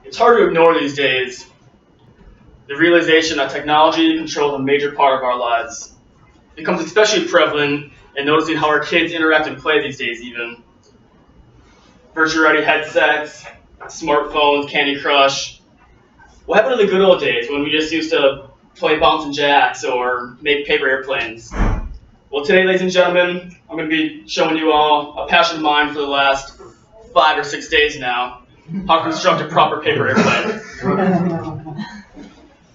It's hard to ignore these days. The realization that technology controls a major part of our lives. It becomes especially prevalent in noticing how our kids interact and play these days even. Virtual reality headsets, smartphones, Candy Crush. What happened to the good old days when we just used to play bouncing jacks or make paper airplanes? Well, today, ladies and gentlemen, I'm going to be showing you all a passion of mine for the last 5 or 6 days now, how to construct a proper paper airplane.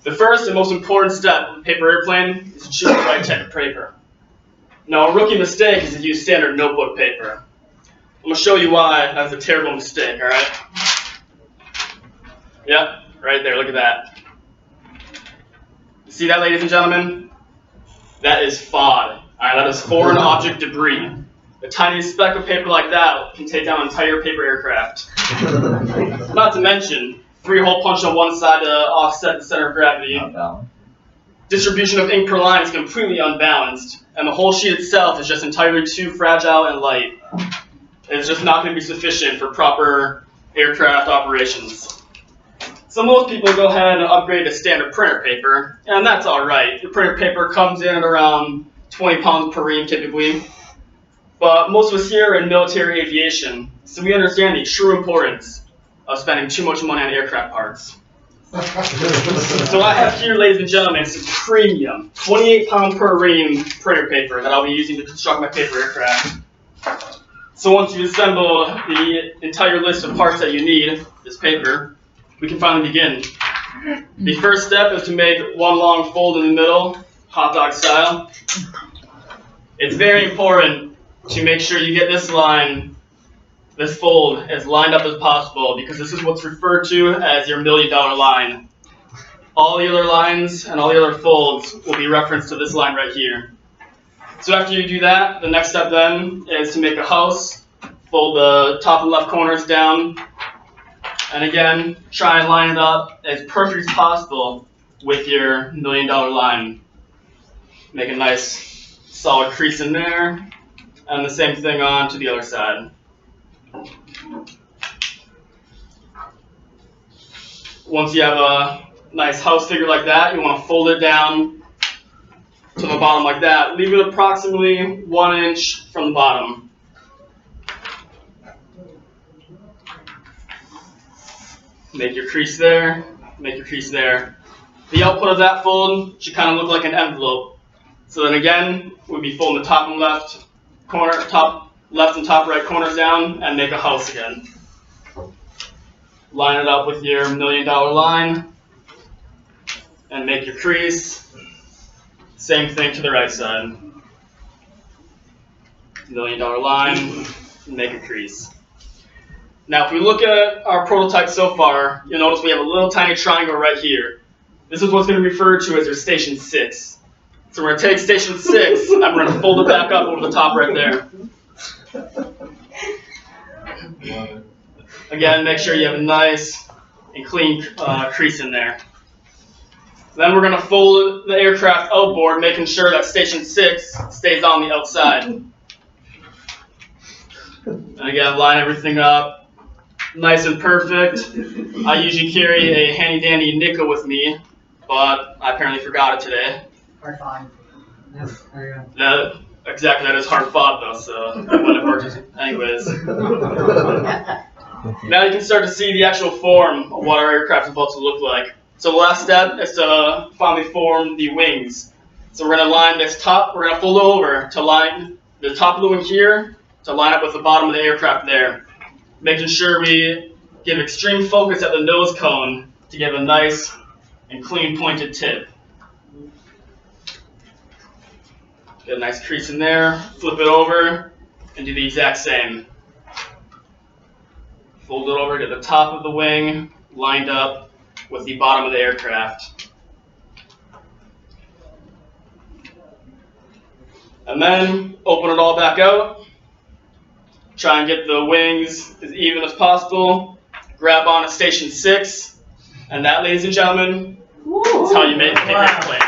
The first and most important step in a paper airplane is to choose the right type of paper. Now, a rookie mistake is to use standard notebook paper. I'm going to show you why that's a terrible mistake, all right? Yep, right there, look at that. See that, ladies and gentlemen? That is FOD. All right, that is foreign object debris. A tiny speck of paper like that can take down an entire paper aircraft. Not to mention, 3-hole punch on one side to offset the center of gravity. Distribution of ink per line is completely unbalanced, and the whole sheet itself is just entirely too fragile and light. It's just not going to be sufficient for proper aircraft operations. So most people go ahead and upgrade to standard printer paper, and that's all right. The printer paper comes in at around 20 pounds per ream typically. But most of us here are in military aviation, so we understand the true importance of spending too much money on aircraft parts. So I have here, ladies and gentlemen, some premium 28 pound per ream printer paper that I'll be using to construct my paper aircraft. So once you've assembled the entire list of parts that you need, this paper, we can finally begin. The first step is to make one long fold in the middle, hot dog style. It's very important to make sure you get this fold as lined up as possible, because this is what's referred to as your $1 million line. All the other lines and all the other folds will be referenced to this line right here. So after you do that, the next step then is to make a house, fold the top and left corners down, and again, try and line it up as perfect as possible with your $1 million line. Make a nice solid crease in there, and the same thing on to the other side. Once you have a nice house figure like that, you want to fold it down to the bottom like that. Leave it approximately 1 inch from the bottom. Make your crease there, make your crease there. The output of that fold should kind of look like an envelope. So then again, we'll be folding the top and left corner, left and top right corners down, and make a house again. Line it up with your $1 million line, and make your crease. Same thing to the right side. $1 million line, and make a crease. Now, if we look at our prototype so far, you'll notice we have a little tiny triangle right here. This is what's going to be referred to as your station 6. So we're going to take station 6, and we're going to fold it back up over the top right there. Again, make sure you have a nice and clean crease in there. Then we're going to fold the aircraft outboard, making sure that station 6 stays on the outside. And again, line everything up nice and perfect. I usually carry a handy-dandy nickel with me, but I apparently forgot it today. Hard fine. Yes, there you go. Exactly, that is hard fought though, so whatever. Anyways. Now you can start to see the actual form of what our aircraft is about to look like. So the last step is to finally form the wings. So we're going to line this top, we're going to fold it over to line the top of the wing here to line up with the bottom of the aircraft there. Making sure we give extreme focus at the nose cone to give a nice and clean pointed tip. Get a nice crease in there, flip it over, and do the exact same. Fold it over, get the top of the wing lined up with the bottom of the aircraft. And then open it all back out. Try and get the wings as even as possible. Grab on to station 6. And that, ladies and gentlemen, is how you make a paper airplane.